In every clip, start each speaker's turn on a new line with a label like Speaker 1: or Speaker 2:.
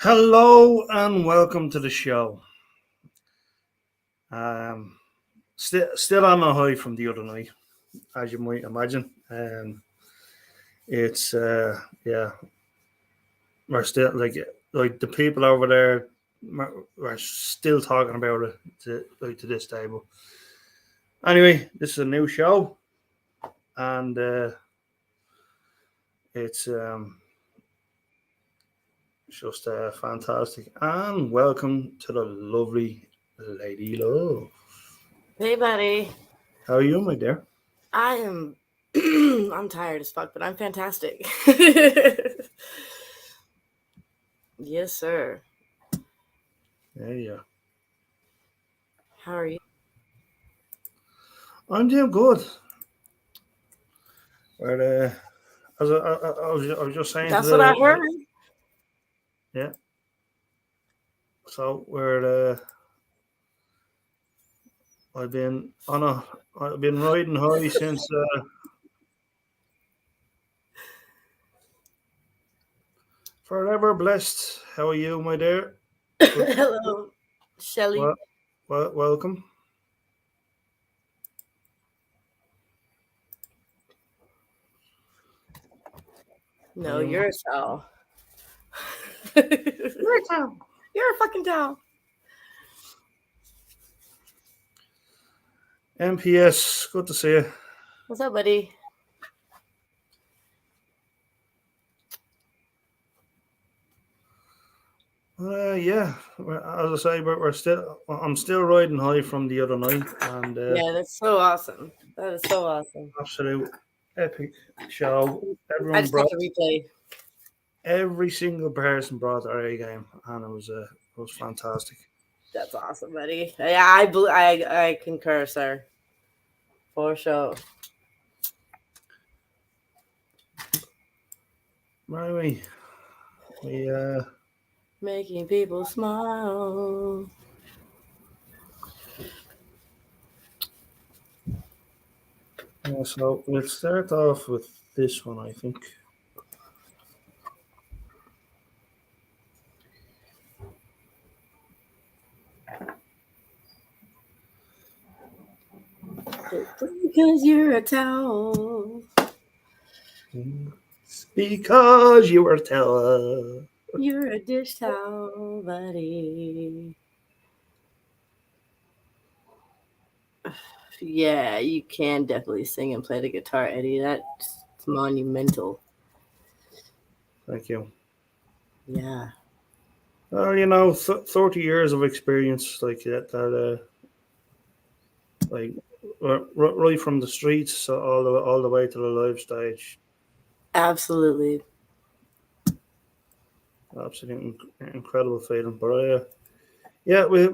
Speaker 1: Hello and welcome to the show. Um, still on a high from the other night, as you might imagine. It's yeah, we're still like the people over there. We're still talking about it to this day. But anyway, this is a new show, and it's just fantastic. And welcome to the lovely Lady Love.
Speaker 2: Hey, buddy.
Speaker 1: How are you, my dear?
Speaker 2: I am. I'm tired as fuck, but I'm fantastic. Yes, sir.
Speaker 1: Yeah, yeah.
Speaker 2: How are you?
Speaker 1: I'm doing good. But I was just saying to
Speaker 2: That's what I heard.
Speaker 1: yeah. So we're I've been riding high since forever blessed. How are you, my dear? Good.
Speaker 2: Hello, Shelly.
Speaker 1: Well, welcome.
Speaker 2: No,
Speaker 1: Um,
Speaker 2: you're a towel.
Speaker 1: You're a towel.
Speaker 2: You're a fucking towel.
Speaker 1: MPS, good to see you.
Speaker 2: What's up, buddy?
Speaker 1: Yeah, as I say, we're still. I'm still riding high from the other night, and
Speaker 2: Yeah, that's so awesome. That is so awesome.
Speaker 1: absolute epic show.
Speaker 2: I
Speaker 1: Everyone
Speaker 2: just have
Speaker 1: brought
Speaker 2: to replay.
Speaker 1: every single person brought their A game, and it was fantastic.
Speaker 2: That's awesome, buddy. Yeah, I concur, sir. For sure.
Speaker 1: Anyway, we
Speaker 2: Making people smile.
Speaker 1: so we'll start off with this one, I think.
Speaker 2: Because you're a towel.
Speaker 1: It's because you were telling.
Speaker 2: You're a dish towel, buddy. Yeah, you can definitely sing and play the guitar, Eddie. That's monumental.
Speaker 1: Thank you.
Speaker 2: Yeah.
Speaker 1: 30 years of experience like that. Like right from the streets all the way to the live stage.
Speaker 2: Absolutely.
Speaker 1: Absolutely incredible feeling. But yeah, we'll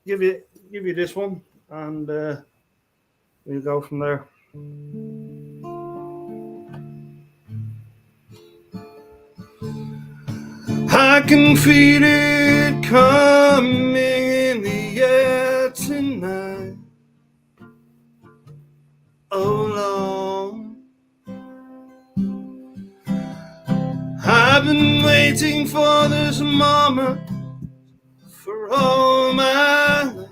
Speaker 1: give you this one, and we'll go from there. I can feel it coming in the air tonight. Oh Lord, I've been waiting for this moment for all my life.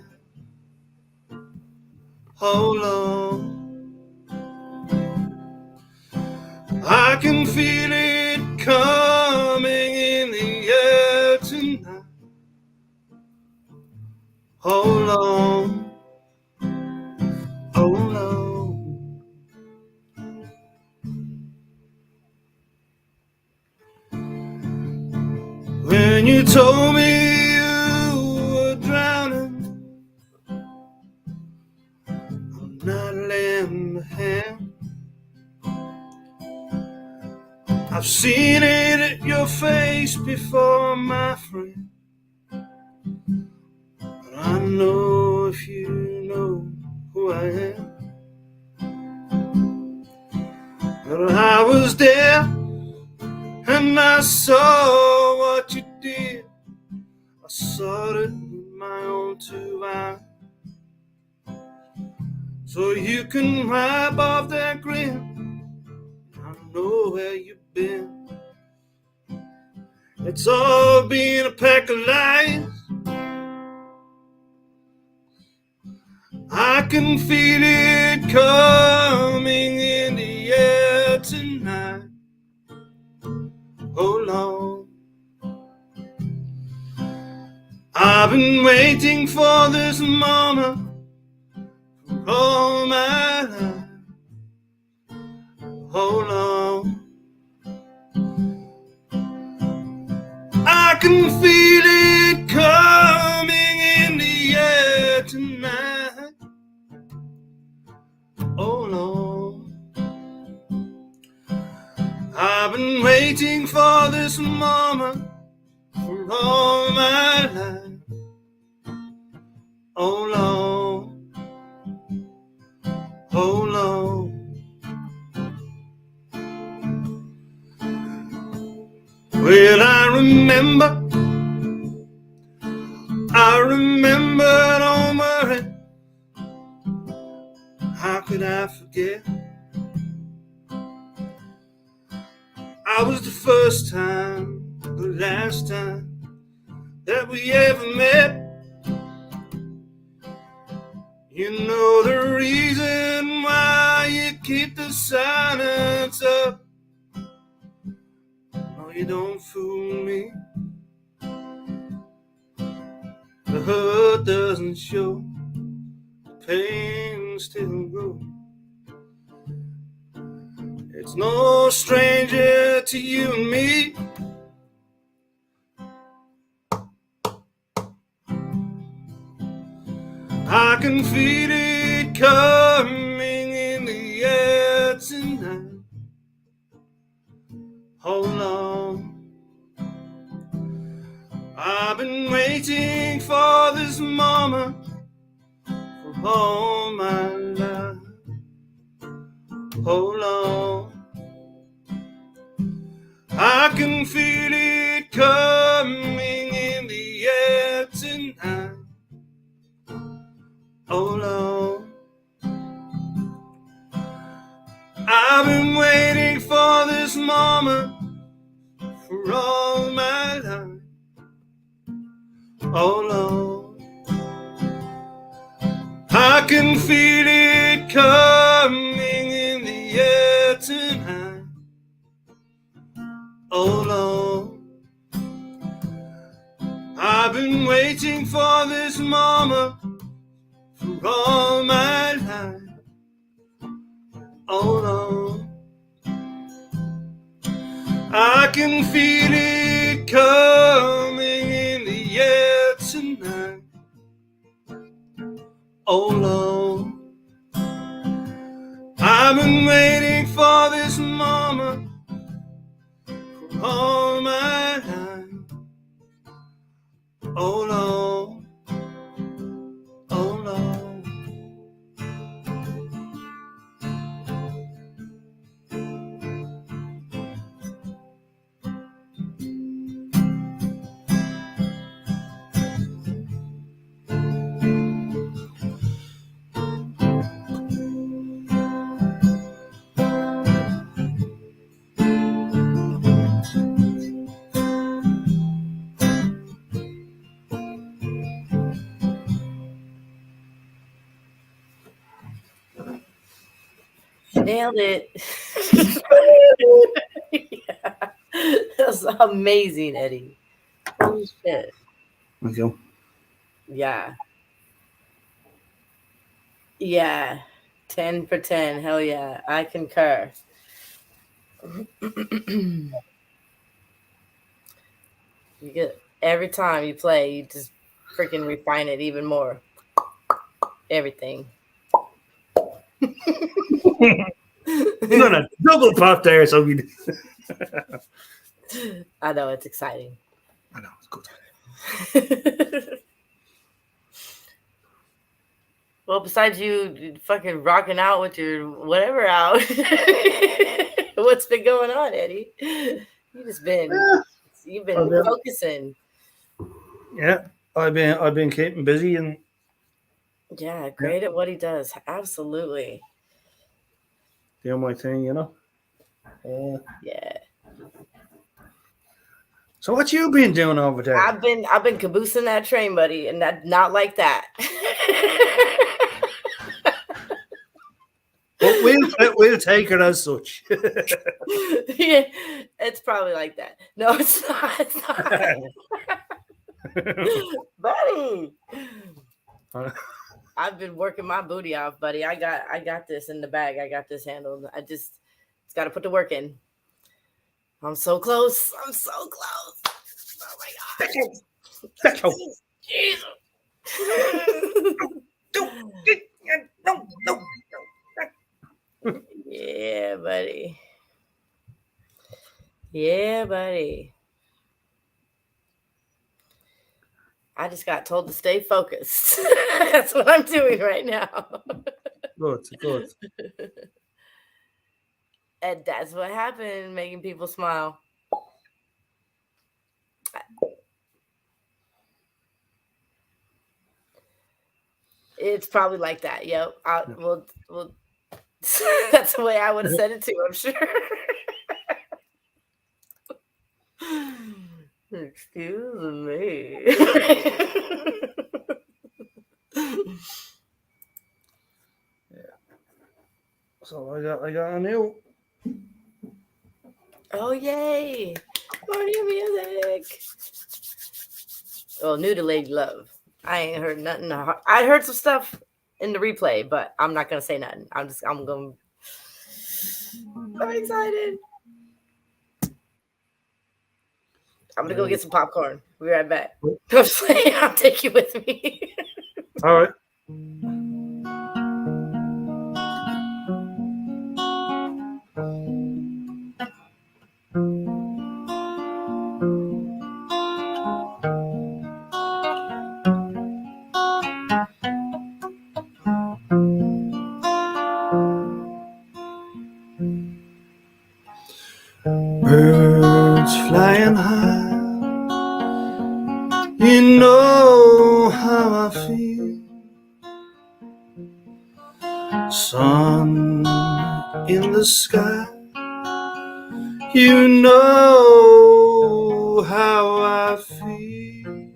Speaker 1: Oh Lord, I can feel it coming in the air tonight. Oh Lord, oh Lord. When you told me you were drowning, I'm not lending a hand. I've seen it at your face before, my friend. But I know if you know who I am. But I was there and I saw what you did. I saw it with my own two eyes. So you can wipe off that grin. I know where you've been. It's all been a pack of lies. I can feel it coming in the air tonight. Oh Lord, I've been waiting for this moment for all my life. Oh Lord, I can feel it coming in the air tonight. Oh Lord, I've been waiting for this moment for all my life. Oh Lord, oh Lord. Well, I remember, don't worry. How could I forget? I was the first time, the last time that we ever met. You know the reason why you keep the silence up. No, you don't fool me. The hurt doesn't show, the pain still grows. It's no stranger to you and me. I can feel it coming in the air tonight. Hold on, I've been waiting for this moment for all my life. Hold on, I can feel it coming in the air tonight. Oh Lord, I've been waiting for this moment for all my life. Oh Lord, I can feel it coming in the air tonight. Oh Lord, I've been waiting for this moment for all my life. Oh Lord, I can feel it coming in the air tonight. Oh Lord, I've been waiting for this moment for all my life. Oh Lord, oh Lord.
Speaker 2: Nailed it. Yeah. That's amazing, Eddie. Holy shit.
Speaker 1: Thank you.
Speaker 2: Yeah. Yeah. 10 for 10. Hell yeah. I concur. You get every time you play, you just freaking refine it even more. Everything.
Speaker 1: You're gonna double pop there, so we.
Speaker 2: I know it's exciting.
Speaker 1: I know it's good.
Speaker 2: Well, besides you fucking rocking out with your whatever out, what's been going on, Eddie? You've been focusing.
Speaker 1: Yeah, I've been keeping busy and
Speaker 2: Yeah, great at what he does. Absolutely.
Speaker 1: doing my thing, you know.
Speaker 2: Yeah.
Speaker 1: So what you been doing over there?
Speaker 2: I've been caboosing that train, buddy, and that not like that.
Speaker 1: But we'll take it as such.
Speaker 2: Yeah, it's probably like that. No, it's not. It's not. Buddy. I've been working my booty off, buddy. I got this in the bag. I got this handled. It's got to put the work in. I'm so close. I'm so close. Oh my God. Jesus.
Speaker 1: No.
Speaker 2: Yeah, buddy. Yeah, buddy. I just got told to stay focused. That's what I'm doing right now.
Speaker 1: Good.
Speaker 2: And that's what happened, making people smile. It's probably like that. Yep. We'll that's the way I would have said it too, I'm sure. Excuse me.
Speaker 1: Yeah. So I got a new.
Speaker 2: Oh yay! More new music. Oh, new to Lady Love. I ain't heard nothing. I heard some stuff in the replay, but I'm not gonna say nothing. I'm going. I'm excited. I'm gonna go get some popcorn. We'll be right back. I'll take you with me.
Speaker 1: All right. Birds flying high, you know how I feel. Sun in the sky, you know how I feel.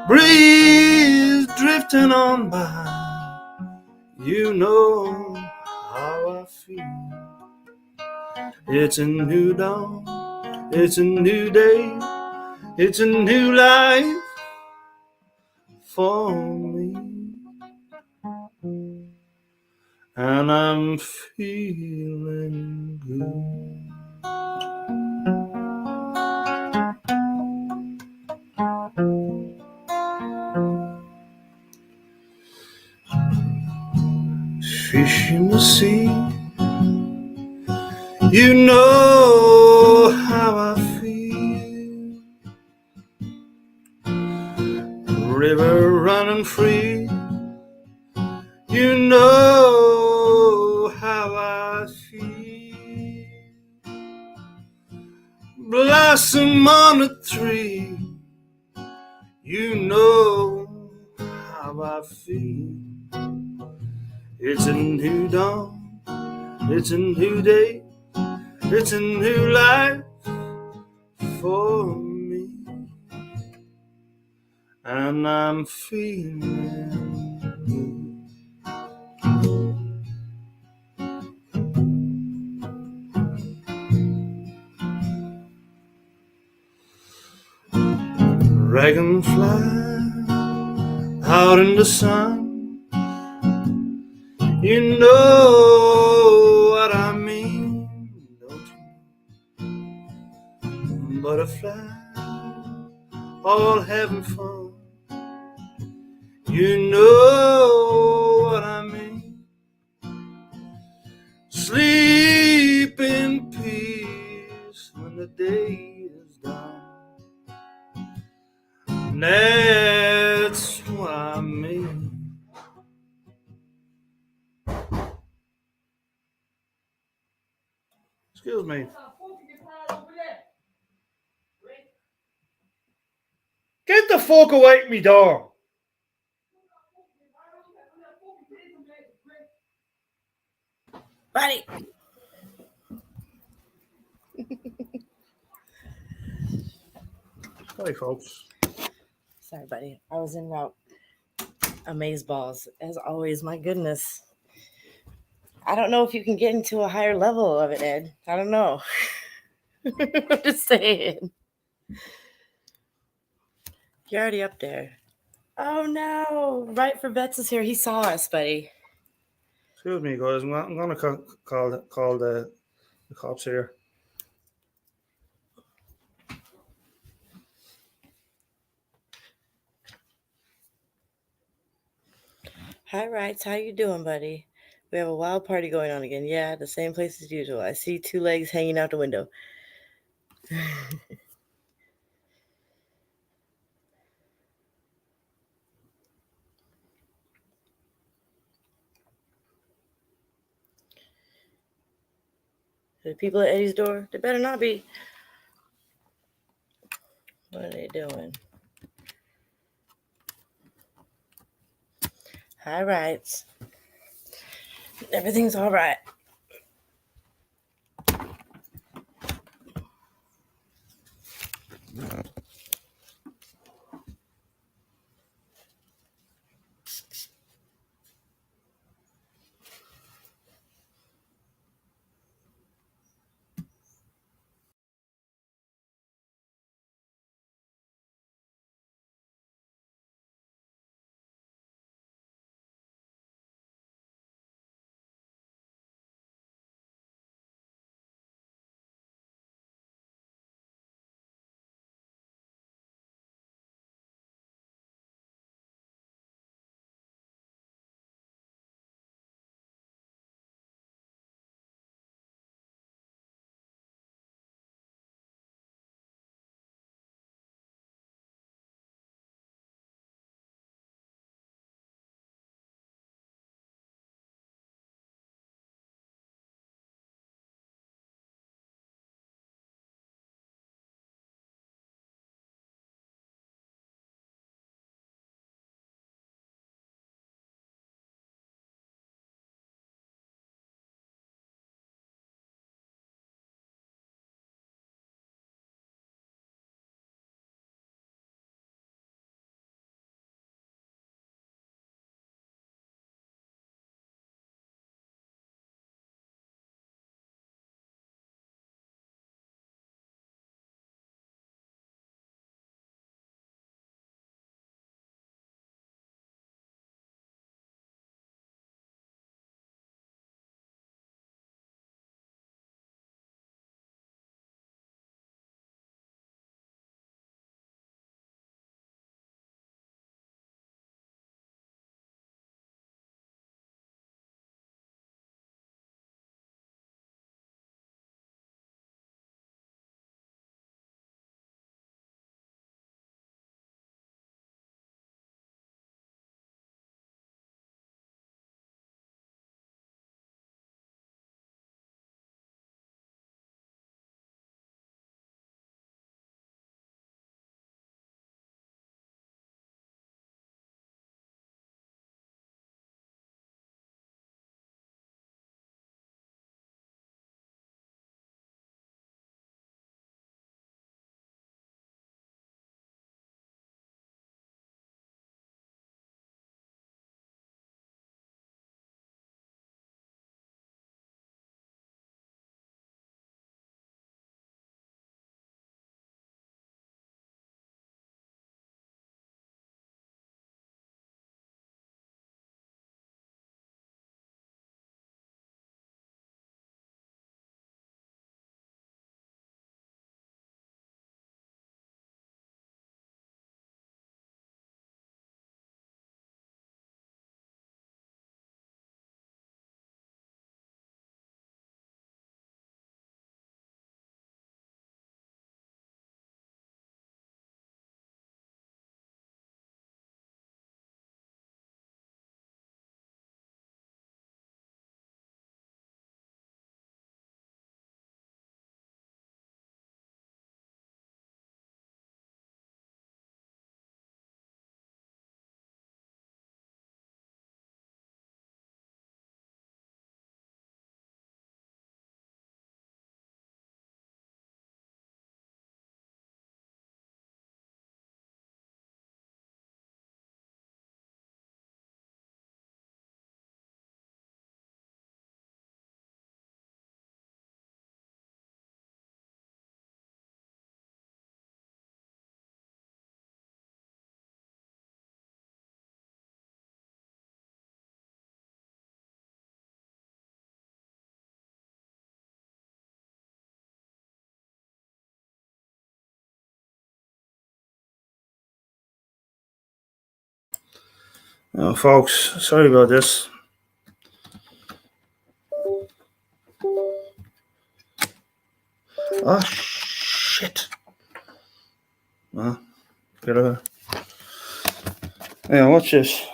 Speaker 1: Breeze drifting on by, you know how I feel. It's a new dawn, it's a new day, it's a new life for me. And I'm feeling good. Fish in the sea, you know how I feel. River running free, you know how I feel. Blossom on a tree, you know how I feel. It's a new dawn, it's a new day, it's a new life for me. And I'm feeling good. Dragonfly out in the sun, you know what I mean, don't you? Butterfly all having fun, you know what I mean. Sleep in peace when the day is done. That's what I mean. Excuse me. Get the fuck away from me door.
Speaker 2: Buddy.
Speaker 1: Sorry, folks.
Speaker 2: Sorry, buddy. I was en route. Amaze balls, as always. My goodness. I don't know if you can get into a higher level of it, Ed. I don't know. I'm just saying. You're already up there. Oh no! Right for Betts is here. He saw us, buddy.
Speaker 1: Excuse me, guys. I'm gonna call the cops here.
Speaker 2: Hi, Rights. How you doing, buddy? We have a wild party going on again. Yeah, the same place as usual. I see two legs hanging out the window. The people at Eddie's door, they better not be. What are they doing? Hi, Rights. Everything's all right.
Speaker 1: Oh, folks, sorry about this. Oh, shit. Get over. Yeah, watch this.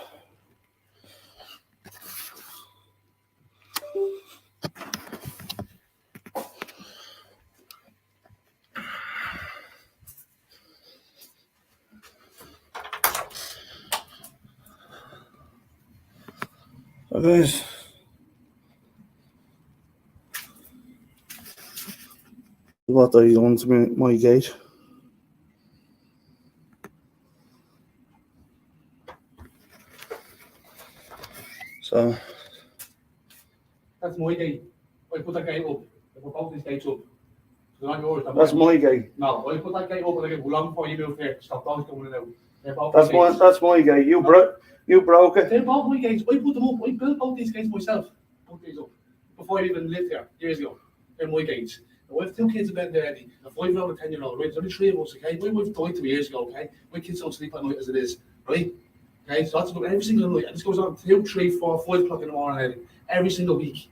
Speaker 1: So guys, what are you going to my gate? So
Speaker 3: that's my gate. I put that gate up. I put both these gates up. So not yours.
Speaker 1: that's my gate.
Speaker 3: No, I put that gate up and I get long before you move here. Stop dogs coming in and out.
Speaker 1: That's my gate. You broke it.
Speaker 3: They're both my gates. I put them up. I built both these gates myself. Put these up before I even lived here years ago. They're my gates. Now, I have 2 kids in bed there, Eddie. A 5-year-old and a 10-year-old. Right? There's only 3 of us. Okay, my wife died 2 years ago. Okay, my kids don't sleep at night as it is. Right? Okay, so that's every single night. And this goes on 2, 3, 4, 5 o'clock in the morning, Eddie. Every single week.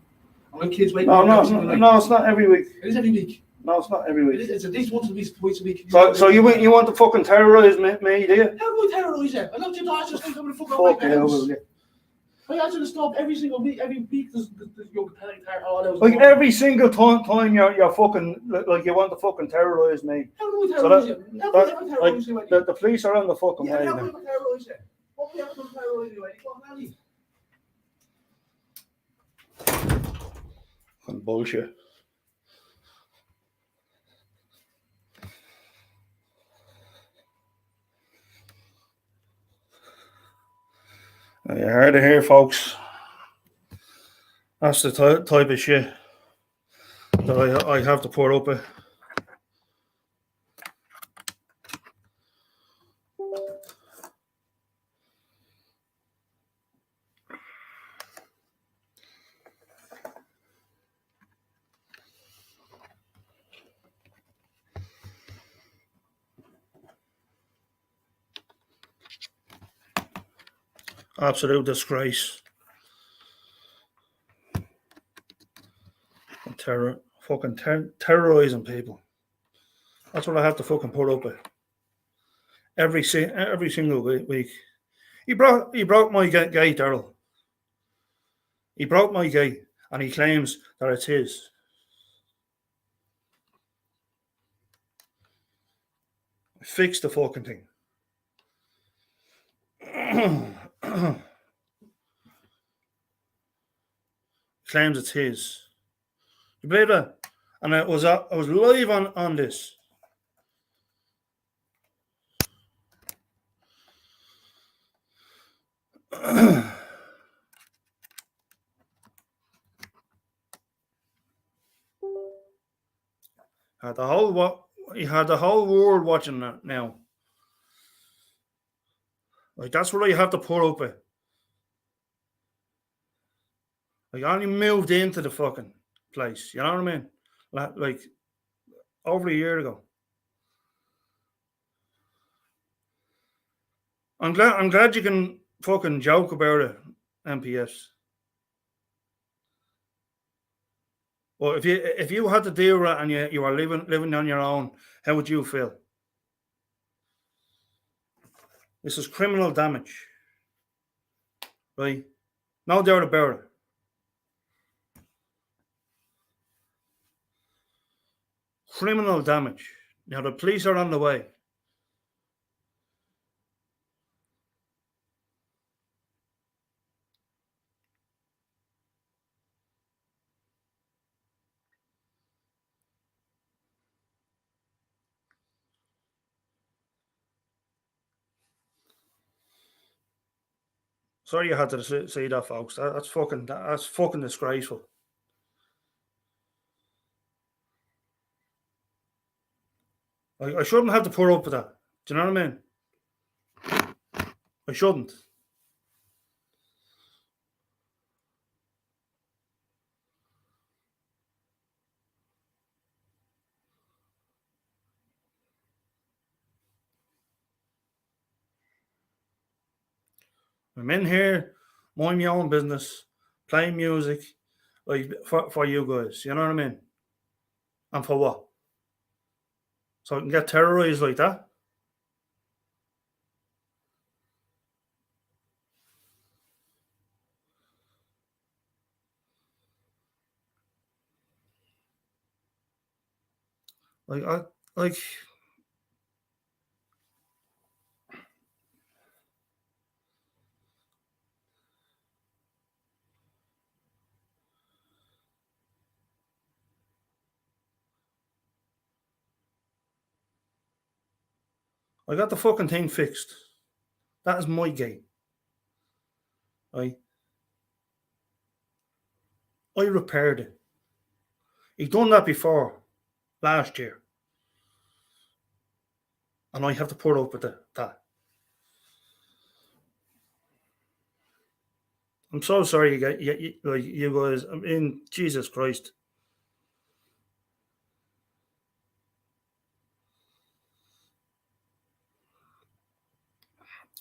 Speaker 3: And my kids wake up every single night.
Speaker 1: No, it's not every week.
Speaker 3: It is every week.
Speaker 1: No, it's not every week.
Speaker 3: It's at least once a week, twice a week.
Speaker 1: So you want to fucking terrorize me, do you?
Speaker 3: How do I terrorise you? I don't think I just think I'm going to fuck
Speaker 1: Fuck
Speaker 3: my
Speaker 1: yeah,
Speaker 3: house.
Speaker 1: will you?
Speaker 3: I ask you to stop every single week. Every week there's young penalty all those.
Speaker 1: Like every single time you're fucking like you want to fucking terrorize me.
Speaker 3: How do I
Speaker 1: So
Speaker 3: terrorise you? How do I
Speaker 1: like
Speaker 3: terrorise you? Eddie?
Speaker 1: the police are on the fucking
Speaker 3: Yeah,
Speaker 1: way.
Speaker 3: how do
Speaker 1: Man.
Speaker 3: I terrorise you? What do I have to terrorise you? Eddie? Come on, Eddie.
Speaker 1: Fucking bullshit. You heard it here, folks. That's the type of shit that I have to put up with. Absolute disgrace. Terrorizing people. That's what I have to fucking put up with. Every single week. He broke my gate, Daryl. He broke my gate, and he claims that it's his. Fix the fucking thing. Claims it's his. You believe that? And I was live on this. He had the whole world watching that now. Like that's what I have to put up with. Like I only moved into the fucking place. You know what I mean? Like over a year ago. I'm glad you can fucking joke about it, MPS. Well, if you had to deal with it and you were living on your own, how would you feel? This is criminal damage, right? No doubt about it. Criminal damage. Now the police are on the way. Sorry you had to see that, folks. That's fucking disgraceful. I shouldn't have to put up with that. Do you know what I mean? I shouldn't. I'm in here, mind my own business, playing music, like for you guys. You know what I mean? And for what? So I can get terrorized like that? Like I like I got the fucking thing fixed. That is my game. Right? I repaired it. He done that before last year. And I have to put up with that. I'm so sorry you guys. I mean, Jesus Christ.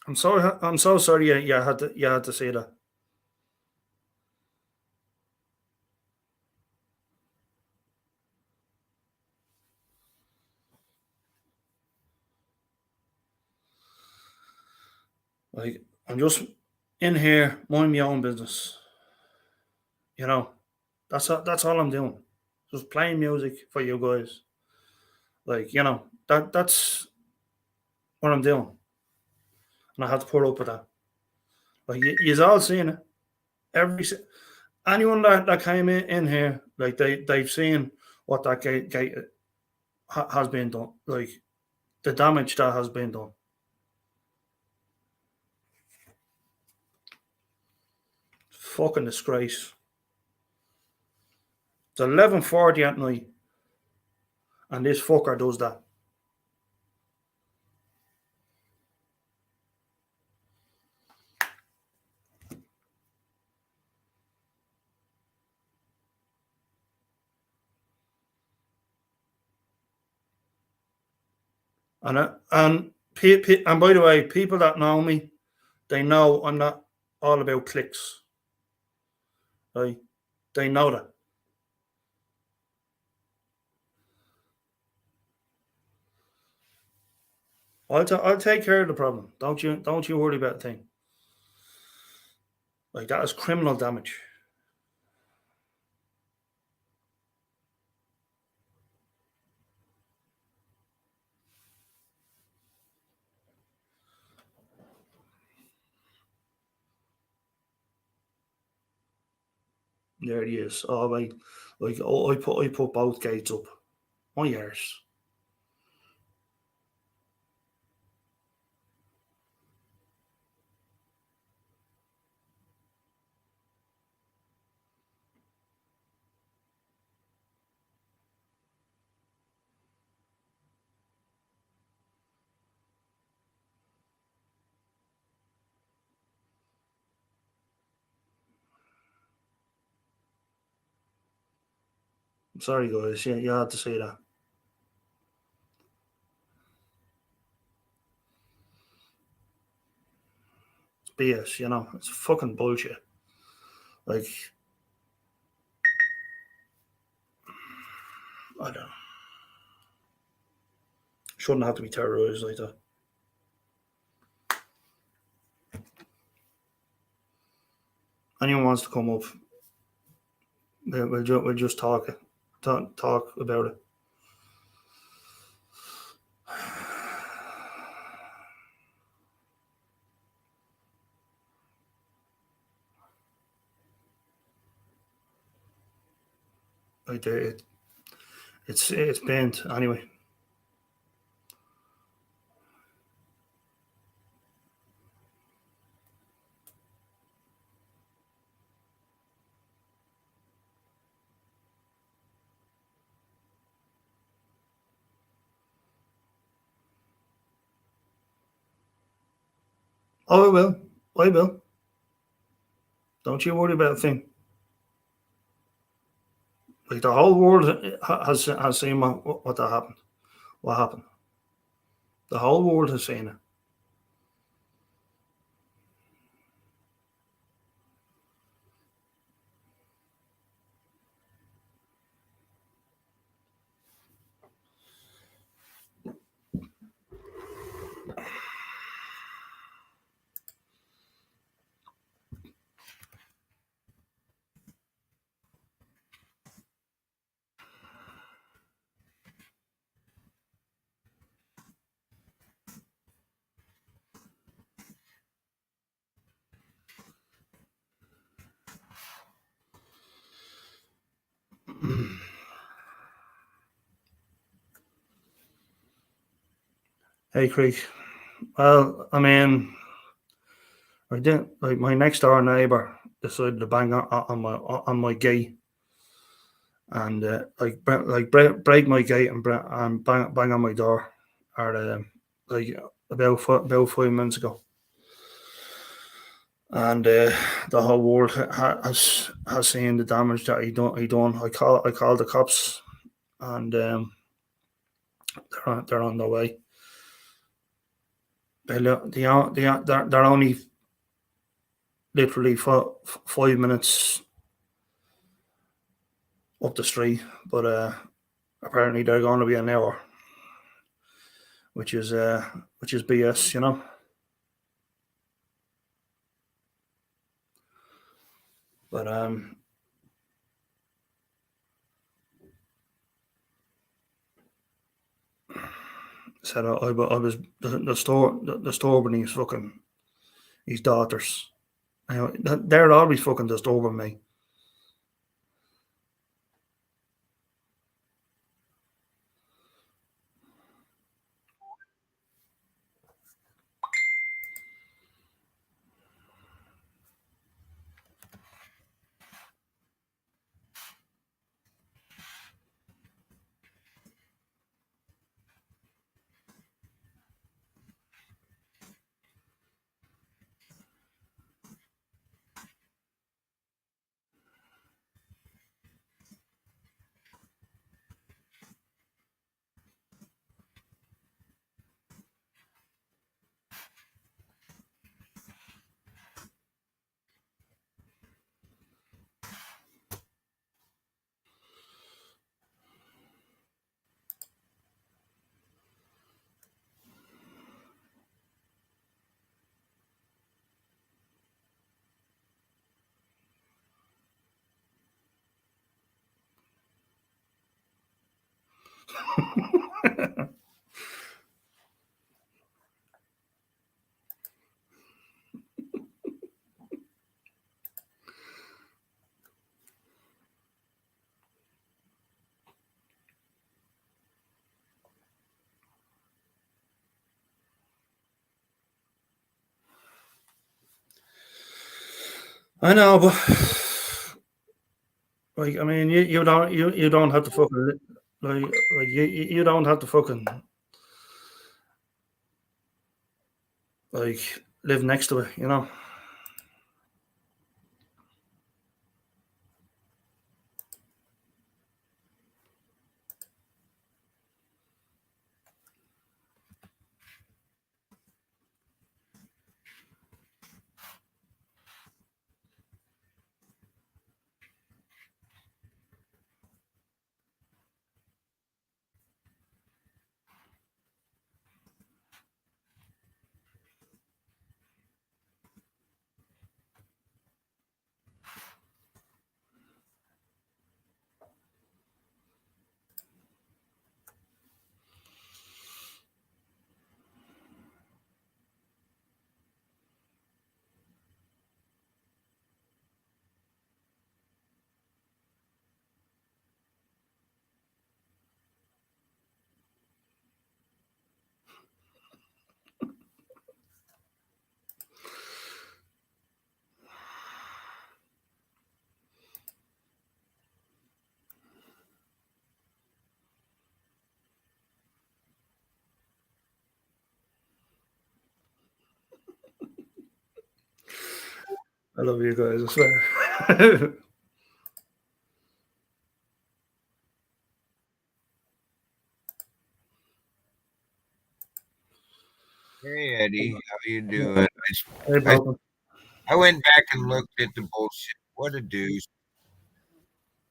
Speaker 1: I'm so sorry you had to say that. Like, I'm just in here, mind my own business. You know, that's all I'm doing. Just playing music for you guys. Like, you know, that's what I'm doing. And I have to put up with that. Like, you've all seen it. Anyone that came in here, like, they've seen what that gate has been done. Like, the damage that has been done. Fucking disgrace. It's 11:40 at night, and this fucker does that. And by the way, people that know me, they know I'm not all about clicks. Right? They know that. I'll take care of the problem. Don't you worry about a thing. Like, that is criminal damage. There he is. Oh, like I put both gates up. My arse. I'm sorry, guys. Yeah, you had to say that. It's BS, you know. It's fucking bullshit. Like, I don't know. Shouldn't have to be terrorized like that. Anyone wants to come up, we'll just talk about it. Right there, it's bent anyway. Oh, I will. Don't you worry about a thing. Like, the whole world has seen what that happened. What happened? The whole world has seen it. Hey, Creek. Well, I mean, I didn't like my next door neighbor decided to bang on my gate and break my gate and bang on my door at like about 5 minutes ago, and the whole world has seen the damage that he done. I called the cops, and they're on their way. They're only literally 5 minutes up the street, but apparently they're going to be an hour, which is BS, you know. But said I was the store when he's fucking his daughters. You know, they're always fucking disturbing me. I know, but like I mean, you don't have to fucking you don't have to fucking like live next to it, you know. I love you guys, I swear.
Speaker 4: Hey Eddie, how you doing?
Speaker 1: Hey,
Speaker 4: I,
Speaker 1: Bob.
Speaker 4: I went back and looked at the bullshit. What a deuce.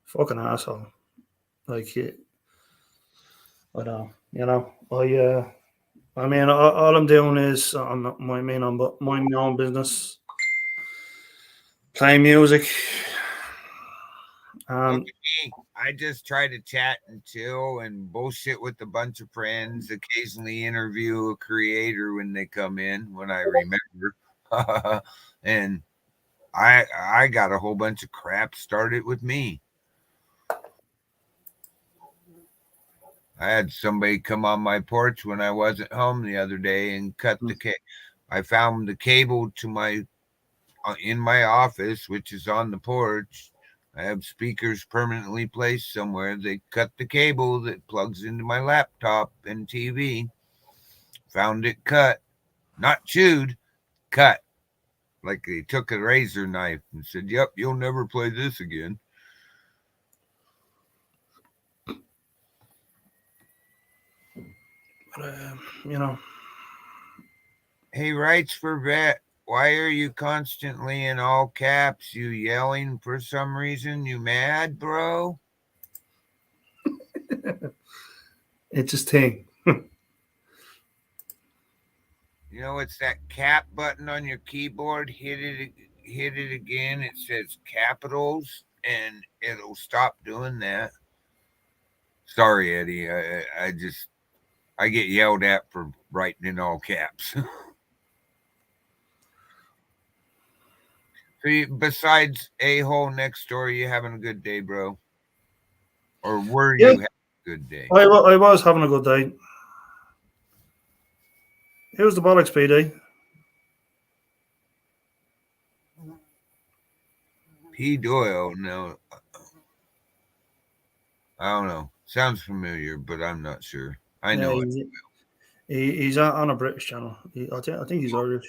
Speaker 1: Fucking asshole. Like, I know, you know. I mean, all I'm doing is I'm minding my own business, playing music.
Speaker 4: Look
Speaker 1: Um,
Speaker 4: at me. I just try to chat and chill and bullshit with a bunch of friends, occasionally interview a creator when they come in when I remember. And I got a whole bunch of crap started with me. I had somebody come on my porch when I wasn't home the other day and cut the cable. I found the cable to my in my office, which is on the porch. I have speakers permanently placed somewhere. They cut the cable that plugs into my laptop and TV. Found it cut, not chewed, cut. Like they took a razor knife and said, "Yep, you'll never play this again."
Speaker 1: But, you know,
Speaker 4: Hey, Rights for Vet, why are you constantly in all caps? You yelling for some reason? You mad, bro?
Speaker 1: it's just thing.
Speaker 4: You know, it's that cap button on your keyboard. Hit it again. It says capitals, and it'll stop doing that. Sorry, Eddie. I get yelled at for writing in all caps. So besides a-hole next door, you having a good day, bro? Or were you having a good day?
Speaker 1: I was having a good day. It was the bollocks, PD.
Speaker 4: P. Doyle, no. I don't know. Sounds familiar, but I'm not sure. I know
Speaker 1: he's on a British channel. I think he's Irish.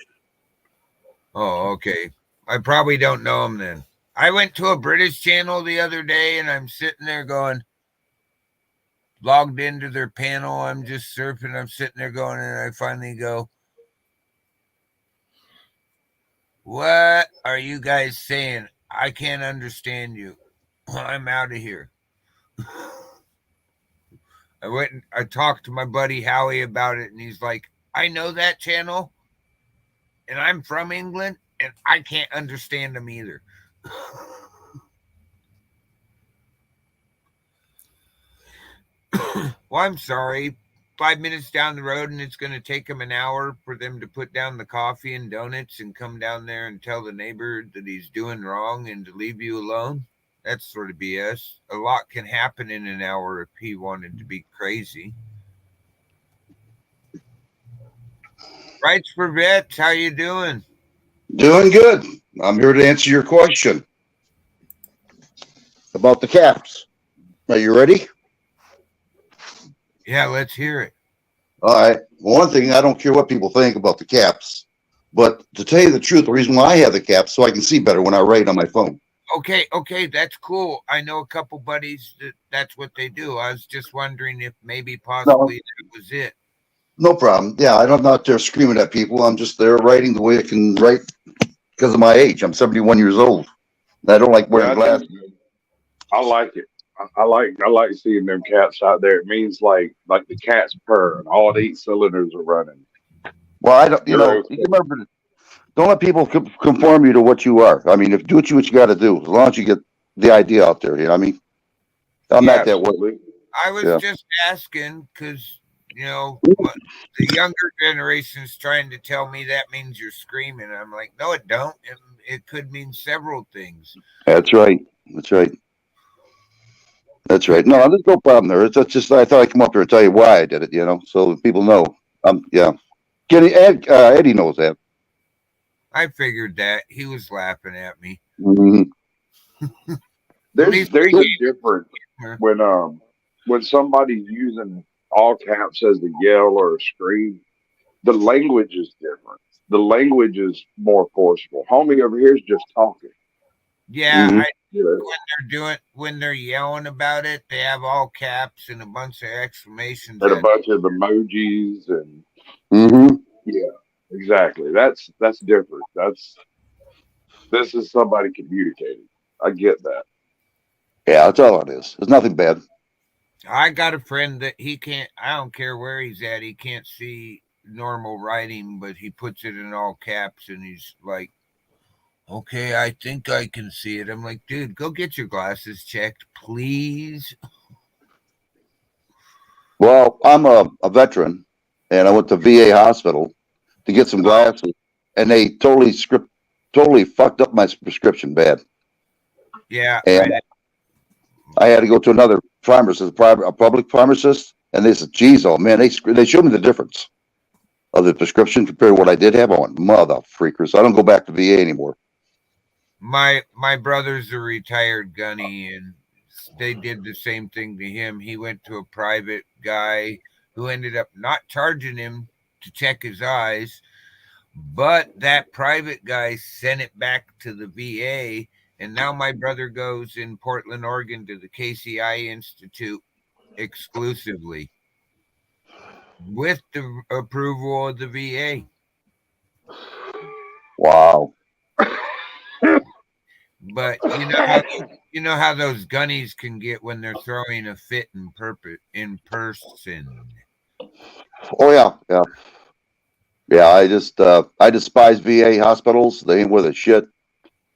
Speaker 4: Oh, okay. I probably don't know him then. I went to a British channel the other day and I'm sitting there going, logged into their panel. I'm just surfing. I'm sitting there going, and I finally go, "What are you guys saying? I can't understand you. I'm out of here." I went and I talked to my buddy Howie about it, and he's like, "I know that channel, and I'm from England, and I can't understand them either." Well, I'm sorry. 5 minutes down the road, and it's going to take them an hour for them to put down the coffee and donuts and come down there and tell the neighbor that he's doing wrong and to leave you alone. That's sort of BS. A lot can happen in an hour if he wanted to be crazy. Rights for Vets, how you doing?
Speaker 5: Doing good. I'm here to answer your question about the caps. Are you ready?
Speaker 4: Yeah, let's hear it.
Speaker 5: All right. One thing, I don't care what people think about the caps, but to tell you the truth, the reason why I have the caps so I can see better when I write on my phone.
Speaker 4: Okay, that's cool. I know a couple buddies that's what they do. I was just wondering if maybe possibly that was it.
Speaker 5: No problem. Yeah, I'm not there screaming at people. I'm just there writing the way I can write because of my age. I'm 71 years old. I don't like wearing glasses.
Speaker 6: I like it. I like seeing them cats out there. It means like the cat's purr and all 8 cylinders are running.
Speaker 5: Well, I don't. You remember, don't let people conform you to what you are. I mean, do what you got to do as long as you get the idea out there. You know what I mean? I'm not that way.
Speaker 4: I was just asking because the younger generation's trying to tell me that means you're screaming. I'm like, no, it don't. It could mean several things.
Speaker 5: That's right. No, there's no problem there. It's just I thought I'd come up here and tell you why I did it. So people know. Yeah. Eddie knows that.
Speaker 4: I figured that he was laughing at me.
Speaker 5: Mm-hmm.
Speaker 6: There's a difference when somebody's using all caps as the yell or a scream. The language is different. The language is more forceful. Homie over here is just talking.
Speaker 4: Yeah, when they're yelling about it, they have all caps and a bunch of exclamations
Speaker 6: and a bunch of emojis and yeah, exactly. That's different. This is somebody communicating. I get that.
Speaker 5: Yeah, that's all it is. There's nothing bad.
Speaker 4: I got a friend that he can't. I don't care where he's at. He can't see normal writing, but he puts it in all caps, and he's like, "Okay, I think I can see it." I'm like, dude, go get your glasses checked, please.
Speaker 5: Well, I'm a veteran, and I went to VA hospital to get some glasses, and they totally fucked up my prescription bad.
Speaker 4: Yeah.
Speaker 5: And I had to go to another pharmacist, a public pharmacist, And they said, geez, oh man, they showed me the difference of the prescription compared to what I did have. I went, mother freakers. I don't go back to VA anymore.
Speaker 4: My brother's a retired gunny, and they did the same thing to him. He went to a private guy who ended up not charging him to check his eyes, but that private guy sent it back to the VA, and now my brother goes in Portland, Oregon to the KCI Institute exclusively with the approval of the VA.
Speaker 5: Wow.
Speaker 4: But you know how those gunnies can get when they're throwing a fit in person.
Speaker 5: Oh yeah, yeah. Yeah, I despise VA hospitals. They ain't worth a shit.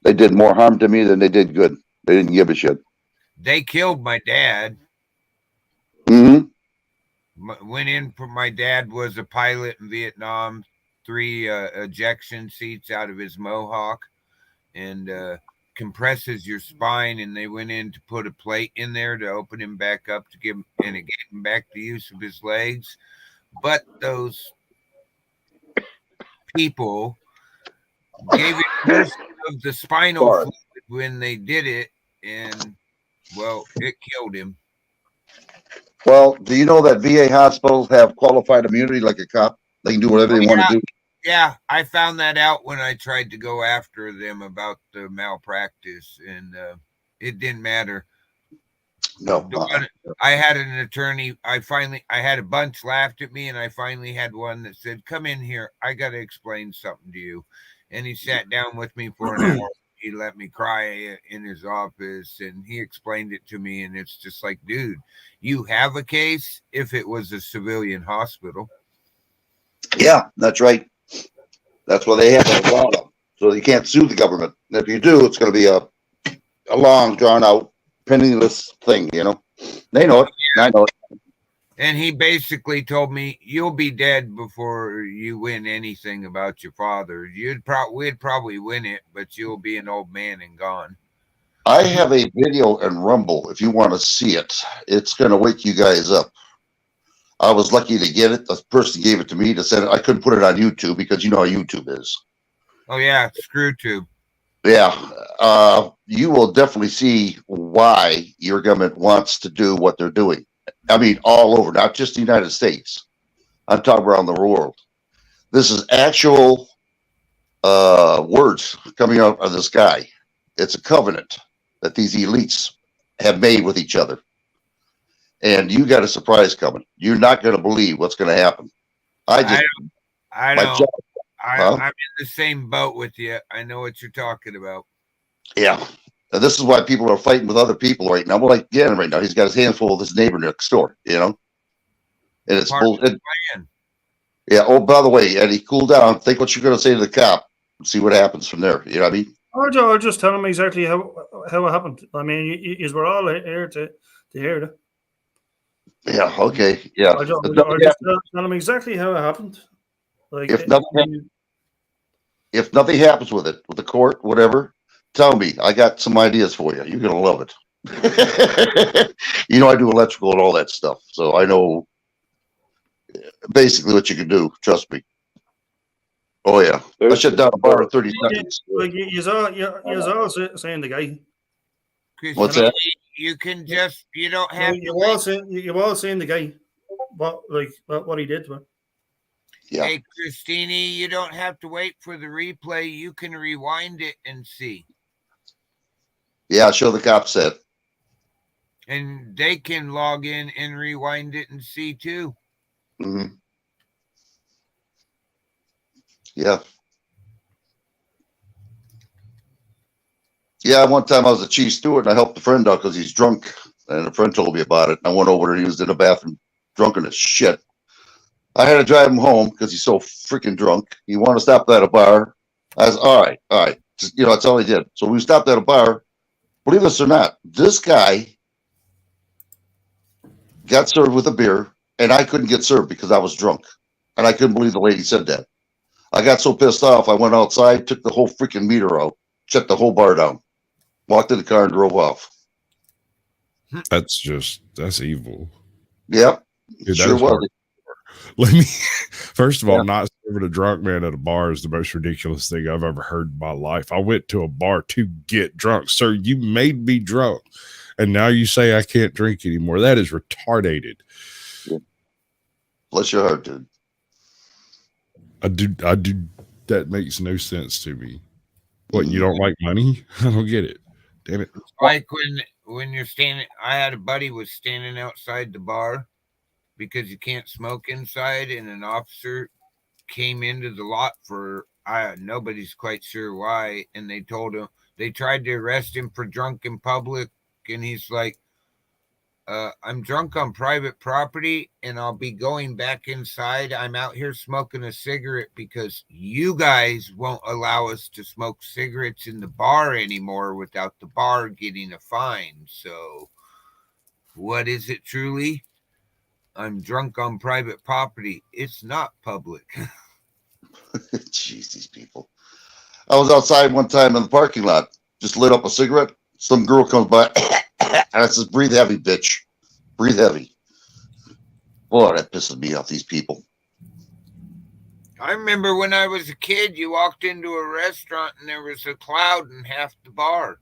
Speaker 5: They did more harm to me than they did good. They didn't give a shit.
Speaker 4: They killed my dad.
Speaker 5: Mm-hmm.
Speaker 4: Went in for my dad was a pilot in Vietnam, 3 ejection seats out of his Mohawk, and compresses your spine, and they went in to put a plate in there to open him back up to give him and get him back the use of his legs. But those people gave it most of the spinal fluid when they did it, and well, it killed him.
Speaker 5: Well, do you know that VA hospitals have qualified immunity like a cop? They can do whatever they want to do.
Speaker 4: Yeah, I found that out when I tried to go after them about the malpractice, and it didn't matter.
Speaker 5: No.
Speaker 4: I had an attorney. I had a bunch laughed at me, and I finally had one that said, "Come in here. I got to explain something to you." And he sat down with me for an hour. He let me cry in his office, and he explained it to me. And it's just like, dude, you have a case if it was a civilian hospital.
Speaker 5: Yeah, that's right. That's why they have that law, so you can't sue the government. And if you do, it's going to be a long, drawn out, penniless thing. You know, they know it. I know it.
Speaker 4: And he basically told me, "You'll be dead before you win anything about your father. We'd probably win it, but you'll be an old man and gone."
Speaker 5: I have a video in Rumble. If you want to see it, it's going to wake you guys up. I was lucky to get it. The person gave it to me to send it. I couldn't put it on YouTube because you know how YouTube is.
Speaker 4: Oh yeah, ScrewTube.
Speaker 5: Yeah, you will definitely see why your government wants to do what they're doing. I mean, all over, not just the United States. I'm talking around the world. This is actual words coming out of this guy. It's a covenant that these elites have made with each other. And you got a surprise coming. You're not going to believe what's going to happen. I know.
Speaker 4: I'm in the same boat with you. I know what you're talking about.
Speaker 5: Yeah. And this is why people are fighting with other people right now. Well, like Gannon right now, he's got his hands full of his neighbor next door, you know? And it's bullshit. Yeah. Oh, by the way, Eddie, cool down. Think what you're going to say to the cop and see what happens from there. You know what I mean?
Speaker 1: I'll just tell him exactly how it happened. I mean, we're all here to hear it.
Speaker 5: Yeah. Okay. Yeah.
Speaker 1: I'll just tell him exactly how it happened. Like
Speaker 5: if nothing happens with it, with the court, whatever, tell me. I got some ideas for you. You're gonna love it. You know, I do electrical and all that stuff, so I know basically what you can do. Trust me. Oh yeah, I shut down a bar in 30 seconds.
Speaker 1: Like you're all saying the guy.
Speaker 5: What's that?
Speaker 4: You can just you don't have.
Speaker 1: You're all saying the guy. What he did to him.
Speaker 5: Yeah.
Speaker 4: Hey, Christine, you don't have to wait for the replay. You can rewind it and see.
Speaker 5: Yeah, show the cops that.
Speaker 4: And they can log in and rewind it and see too.
Speaker 5: Mm-hmm. Yeah. Yeah, one time I was a chief steward and I helped a friend out because he's drunk. And a friend told me about it. And I went over and he was in the bathroom drunken as shit. I had to drive him home because he's so freaking drunk. He wanted to stop at a bar. I was, all right. Just, you know, that's all he did. So we stopped at a bar. Believe this or not, this guy got served with a beer, and I couldn't get served because I was drunk. And I couldn't believe the lady said that. I got so pissed off, I went outside, took the whole freaking meter out, shut the whole bar down, walked in the car, and drove off.
Speaker 7: That's evil.
Speaker 5: Yep.
Speaker 7: Dude,
Speaker 5: Sure
Speaker 7: that is
Speaker 5: was.
Speaker 7: hard. Let me first of all,
Speaker 5: Yeah.
Speaker 7: not serving a drunk man at a bar is the most ridiculous thing I've ever heard in my life. I went to a bar to get drunk. Sir, you made me drunk. And now you say I can't drink anymore. That is retarded.
Speaker 5: Bless your heart, dude.
Speaker 7: I do that makes no sense to me. What, you don't like money? I don't get it. Damn it.
Speaker 4: Like when you're standing, I had a buddy was standing outside the bar because you can't smoke inside, and an officer came into the lot for nobody's quite sure why, and they told him they tried to arrest him for drunk in public, and he's like, I'm drunk on private property and I'll be going back inside. I'm out here smoking a cigarette because you guys won't allow us to smoke cigarettes in the bar anymore without the bar getting a fine. So what is it truly? I'm drunk on private property. It's not public.
Speaker 5: Jeez, these people. I was outside one time in the parking lot, just lit up a cigarette. Some girl comes by, and I says, "Breathe heavy, bitch. Breathe heavy." Boy, that pisses me off, these people.
Speaker 4: I remember when I was a kid, you walked into a restaurant and there was a cloud in half the bar.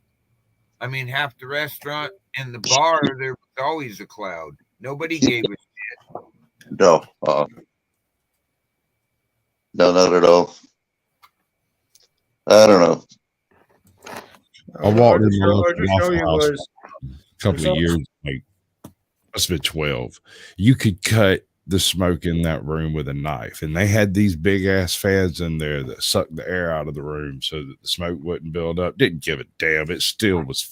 Speaker 4: I mean, half the restaurant and the bar, there was always a cloud. Nobody gave a shit.
Speaker 5: No, no, not at all. I don't know.
Speaker 7: I walked in the
Speaker 1: I'll
Speaker 7: local
Speaker 1: just show
Speaker 7: Waffle
Speaker 1: you
Speaker 7: House
Speaker 1: guys.
Speaker 7: a couple of years, like must have been 12. You could cut the smoke in that room with a knife, and they had these big ass fans in there that sucked the air out of the room so that the smoke wouldn't build up. Didn't give a damn. It still was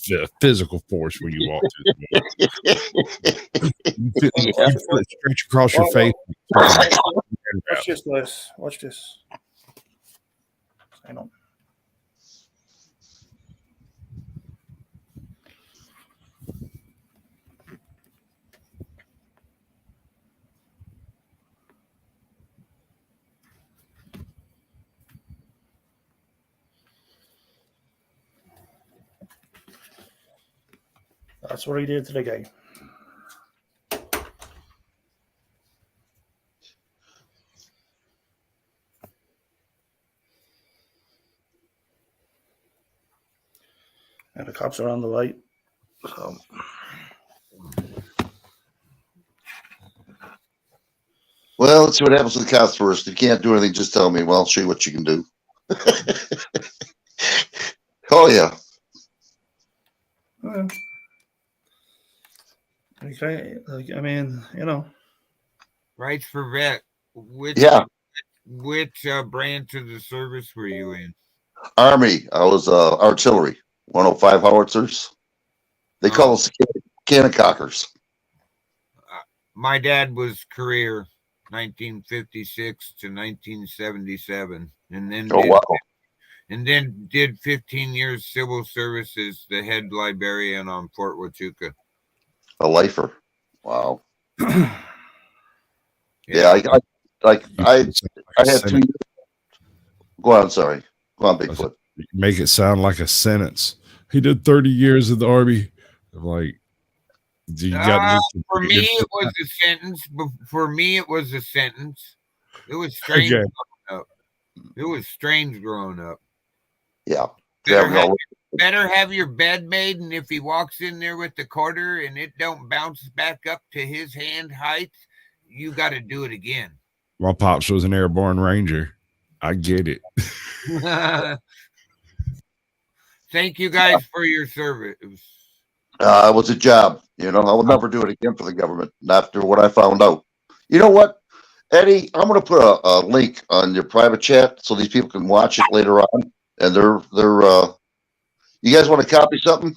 Speaker 7: physical force when you walked through the room. You feel it stretch across your face.
Speaker 1: Watch this, guys. Watch this. Hang on. That's what he did to the guy. And the cops are on the light. So.
Speaker 5: Well, let's see what happens with the cops first. If you can't do anything, just tell me. Well, I'll show you what you can do. Oh, yeah.
Speaker 1: Well, okay, like, I mean, you know.
Speaker 4: Rights for vet. Which branch of the service were you in?
Speaker 5: Army. I was artillery. 105 howitzers. They call us cannon cockers.
Speaker 4: My dad was career 1956 to 1977, and then did 15 years civil service as the head librarian on Fort Huachuca.
Speaker 5: A lifer. Wow. Yeah, I had 2 years. Go on, sorry. Go on, Bigfoot.
Speaker 7: Make it sound like a sentence. He did 30 years in the Army. I'm like,
Speaker 4: for me, it was a sentence. For me, it was a sentence. It was strange growing up. It was strange growing up.
Speaker 5: Yeah.
Speaker 4: Better have your bed made, and if he walks in there with the quarter and it don't bounce back up to his hand height, you got to do it again.
Speaker 7: My pops was an airborne ranger. I get it.
Speaker 4: Thank you guys for your service.
Speaker 5: It was a job. You know, I will never do it again for the government after what I found out. You know what, Eddie? I'm going to put a link on your private chat so these people can watch it later on. And you guys want to copy something?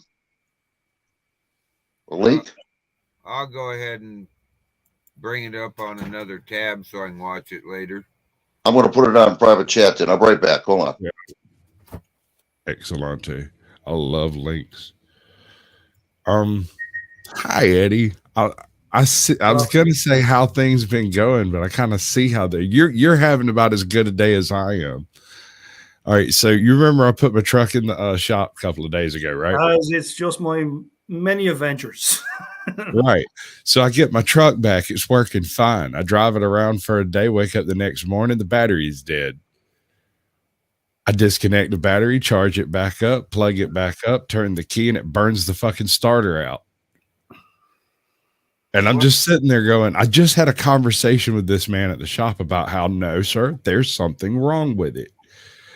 Speaker 5: A link?
Speaker 4: I'll go ahead and bring it up on another tab so I can watch it later.
Speaker 5: I'm going to put it on private chat then. I'll be right back. Hold on.
Speaker 7: Yeah. Excellent. I love links. Hi, Eddie. I was going to say how things been going, but I kind of see how you're having about as good a day as I am. All right. So you remember I put my truck in the shop a couple of days ago, right?
Speaker 1: It's just my many adventures.
Speaker 7: Right. So I get my truck back. It's working fine. I drive it around for a day, wake up the next morning, the battery's dead. I disconnect the battery, charge it back up, plug it back up, turn the key, and it burns the fucking starter out. And I'm just sitting there going, I just had a conversation with this man at the shop about how, no, sir, there's something wrong with it.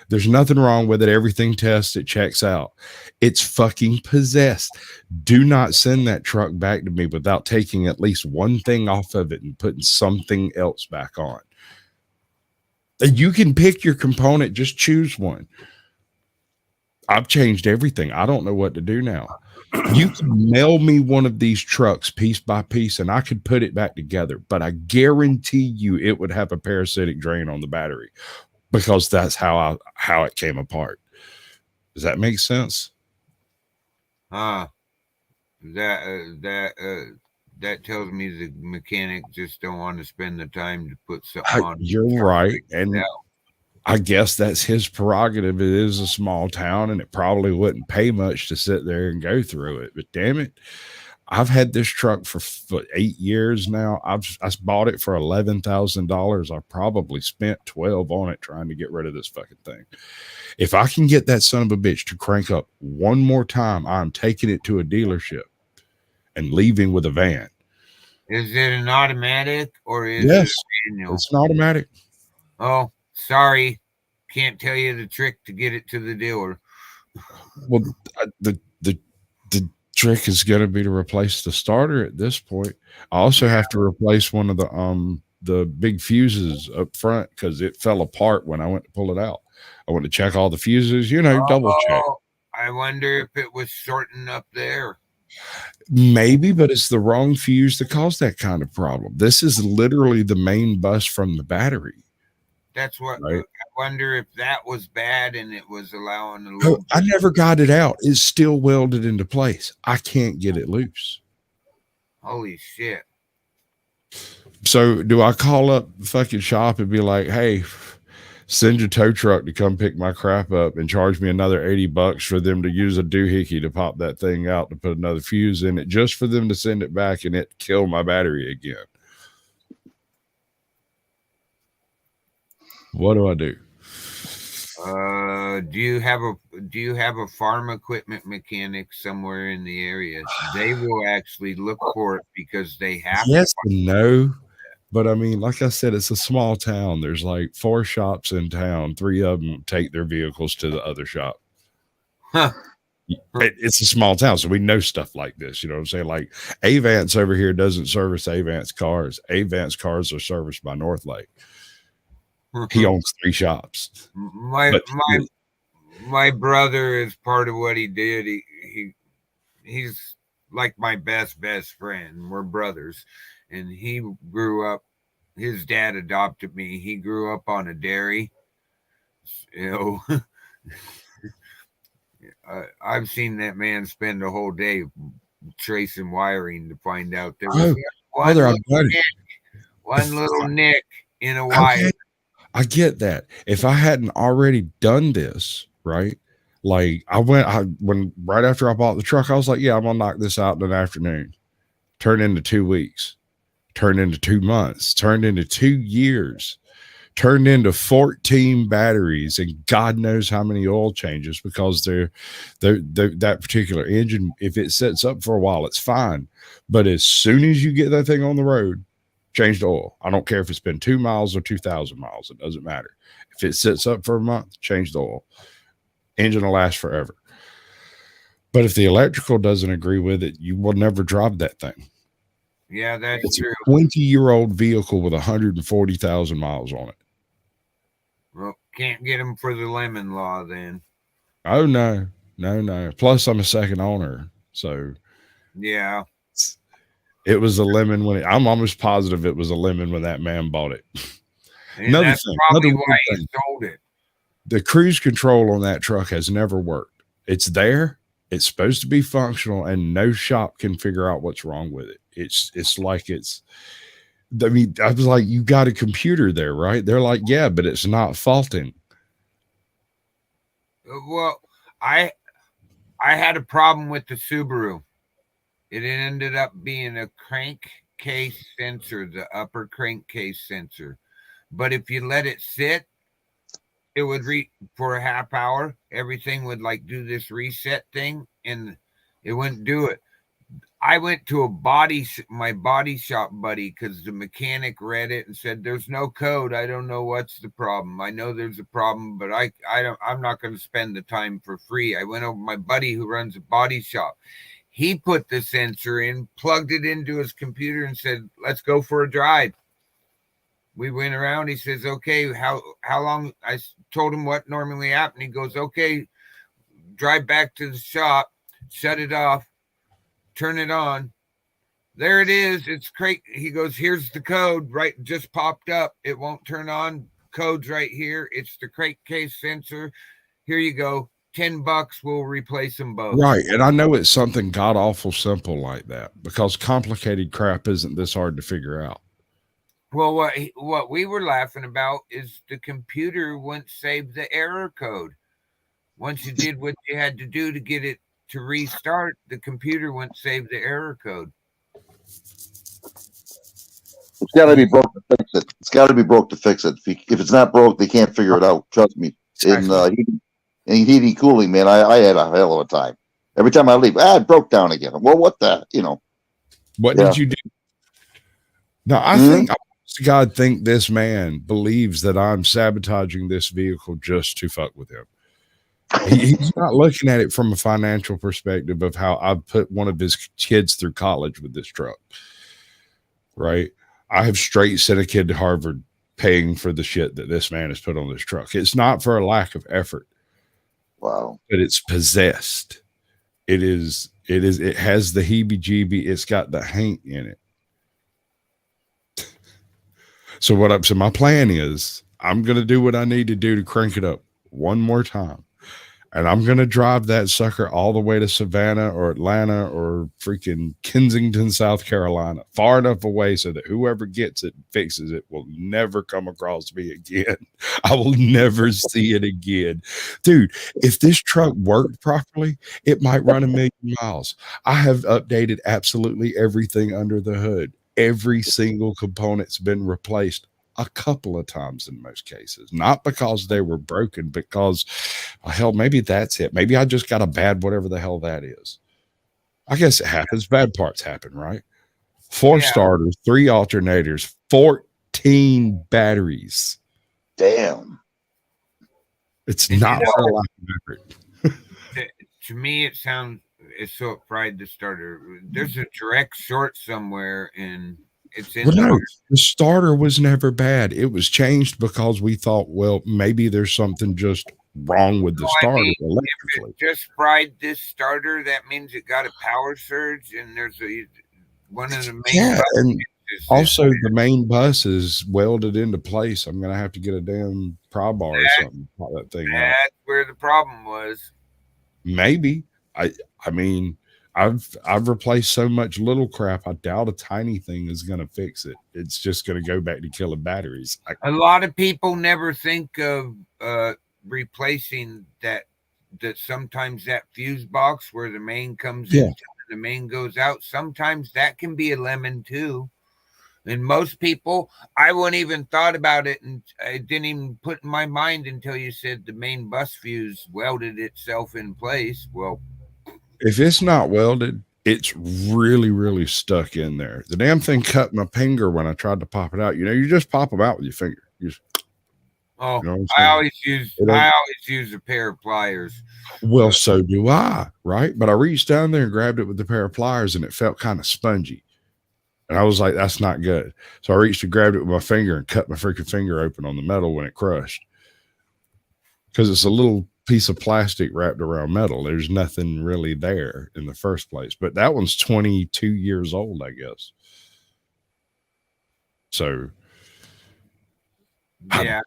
Speaker 7: There's nothing wrong with it. Everything tests, it checks out. It's fucking possessed. Do not send that truck back to me without taking at least one thing off of it and putting something else back on. You can pick your component, just choose one. I've changed everything. I don't know what to do now. You can mail me one of these trucks piece by piece and I could put it back together, but I guarantee you it would have a parasitic drain on the battery because that's how it came apart. Does that make sense?
Speaker 4: That tells me the mechanic just don't want to spend the time to put something on.
Speaker 7: You're right. And I guess that's his prerogative. It is a small town and it probably wouldn't pay much to sit there and go through it. But damn it, I've had this truck for 8 years now. I bought it for $11,000. I probably spent 12 on it trying to get rid of this fucking thing. If I can get that son of a bitch to crank up one more time, I'm taking it to a dealership and leaving with a van.
Speaker 4: Is it an automatic or is it
Speaker 7: Yes,
Speaker 4: a manual?
Speaker 7: it's an automatic.
Speaker 4: Oh, sorry. Can't tell you the trick to get it to the dealer.
Speaker 7: Well, the trick is going to be to replace the starter at this point. I also have to replace one of the big fuses up front because it fell apart when I went to pull it out. I went to check all the fuses, double check.
Speaker 4: I wonder if it was shorting up there.
Speaker 7: Maybe, but it's the wrong fuse to cause that kind of problem. This is literally the main bus from the battery.
Speaker 4: That's what
Speaker 7: right?
Speaker 4: I wonder if that was bad and it was allowing a little.
Speaker 7: I never got it out. It's still welded into place. I can't get it loose.
Speaker 4: Holy shit.
Speaker 7: So do I call up the fucking shop and be like, hey, send your tow truck to come pick my crap up and charge me another $80 for them to use a doohickey to pop that thing out to put another fuse in it just for them to send it back and it kill my battery again? What do I do?
Speaker 4: Do you have a farm equipment mechanic somewhere in the area? They will actually look for it because they have.
Speaker 7: Yes and no. But I mean, like I said, it's a small town. There's like 4 shops in town. 3 of them take their vehicles to the other shop.
Speaker 4: Huh.
Speaker 7: It's a small town, so we know stuff like this. You know what I'm saying? Like Avance over here doesn't service Avance cars. Avance cars are serviced by Northlake. He owns 3 shops.
Speaker 4: My brother is part of what he did. He's like my best friend. We're brothers. And he grew up, his dad adopted me. He grew up on a dairy. I've seen that man spend a whole day tracing wiring to find out there was one little nick in a wire.
Speaker 7: I get that. If I hadn't already done this, right? Like when right after I bought the truck, I was like, yeah, I'm gonna knock this out in an afternoon. Turned into 2 weeks, turned into 2 months, turned into 2 years, turned into 14 batteries, and God knows how many oil changes because they're that particular engine. If it sets up for a while, it's fine. But as soon as you get that thing on the road, change the oil. I don't care if it's been 2 miles or 2,000 miles. It doesn't matter. If it sits up for a month, change the oil. Engine will last forever. But if the electrical doesn't agree with it, you will never drive that thing.
Speaker 4: Yeah, that's
Speaker 7: it's
Speaker 4: true.
Speaker 7: A 20-year-old vehicle with 140,000 miles on it.
Speaker 4: Well, can't get them for the lemon law then.
Speaker 7: Oh, no. Plus, I'm a second owner. So,
Speaker 4: yeah.
Speaker 7: It was a lemon when I'm almost positive it was a lemon when that man bought it.
Speaker 4: And that's probably why he sold it.
Speaker 7: The cruise control on that truck has never worked. It's there. It's supposed to be functional, and no shop can figure out what's wrong with it. It's like I mean, I was like, you got a computer there, right? They're like, yeah, but it's not faulting.
Speaker 4: Well, I had a problem with the Subaru. It ended up being a crankcase sensor, the upper crankcase sensor. But if you let it sit, it would for a half hour. Everything would like do this reset thing, and it wouldn't do it. I went to my body shop buddy, because the mechanic read it and said, "There's no code. I don't know what's the problem. I know there's a problem, but I'm not going to spend the time for free." I went over to my buddy who runs a body shop. He put the sensor in, plugged it into his computer, and said, "Let's go for a drive." We went around. He says, "Okay, how long?" I told him what normally happened. He goes, "Okay, drive back to the shop, shut it off, turn it on. There it is. It's great." He goes, "Here's the code, right? Just popped up. It won't turn on. Code's right here. It's the crankcase sensor. Here you go. $10. We'll replace them both."
Speaker 7: Right. And I know it's something god awful simple like that, because complicated crap isn't this hard to figure out.
Speaker 4: Well, what we were laughing about is the computer wouldn't save the error code. Once you did what you had to do to get it to restart, the computer wouldn't save the error code.
Speaker 5: It's got to be broke to fix it. It's got to be broke to fix it. If it's not broke, they can't figure it out. Trust me.
Speaker 7: Exactly.
Speaker 5: In heating cooling, man, I had a hell of a time. Every time I leave, it broke down again. Well, what the,
Speaker 7: What did you do? Now, I think, God, think this man believes that I'm sabotaging this vehicle just to fuck with him. He's not looking at it from a financial perspective of how I've put one of his kids through college with this truck. Right? I have straight sent a kid to Harvard paying for the shit that this man has put on this truck. It's not for a lack of effort.
Speaker 5: Wow.
Speaker 7: But it's possessed. It has the heebie-jeebie. It's got the haint in it. So my plan is I'm going to do what I need to do to crank it up one more time. And I'm going to drive that sucker all the way to Savannah or Atlanta or freaking Kensington, South Carolina, far enough away so that whoever gets it and fixes it will never come across me again. I will never see it again. Dude, if this truck worked properly, it might run 1 million miles. I have updated absolutely everything under the hood. Every single component's been replaced a couple of times in most cases, not because they were broken, because hell, maybe that's it. Maybe I just got a bad, whatever the hell that is. I guess it happens. Bad parts happen, right? 4 starters, 3 alternators, 14 batteries.
Speaker 5: Damn.
Speaker 7: It's not for a lack of effort.
Speaker 4: To me, it's so it fried the starter. There's a direct short somewhere, and it's in
Speaker 7: the starter was never bad. It was changed because we thought, well, maybe there's something just wrong with the starter electrically.
Speaker 4: If it just fried this starter, that means it got a power surge, and there's one of the main
Speaker 7: and also the main bus is welded into place. I'm gonna have to get a damn pry bar or something to pop that thing out.
Speaker 4: That's where the problem was.
Speaker 7: Maybe. I mean, I've replaced so much little crap. I doubt a tiny thing is going to fix it. It's just going to go back to killing batteries.
Speaker 4: A lot of people never think of replacing that sometimes that fuse box where the main comes in and the main goes out. Sometimes that can be a lemon too. And most people, I wouldn't even thought about it, and I didn't even put in my mind until you said the main bus fuse welded itself in place. Well,
Speaker 7: if it's not welded, it's really, really stuck in there. The damn thing cut my finger when I tried to pop it out. You just pop them out with your finger.
Speaker 4: I always use a pair of pliers.
Speaker 7: Well, so do I, right? But I reached down there and grabbed it with the pair of pliers, and it felt kind of spongy. And I was like, that's not good. So I reached and grabbed it with my finger and cut my freaking finger open on the metal when it crushed. Because it's a little piece of plastic wrapped around metal. There's nothing really there in the first place. But that one's 22 years old, I guess. So
Speaker 4: yeah.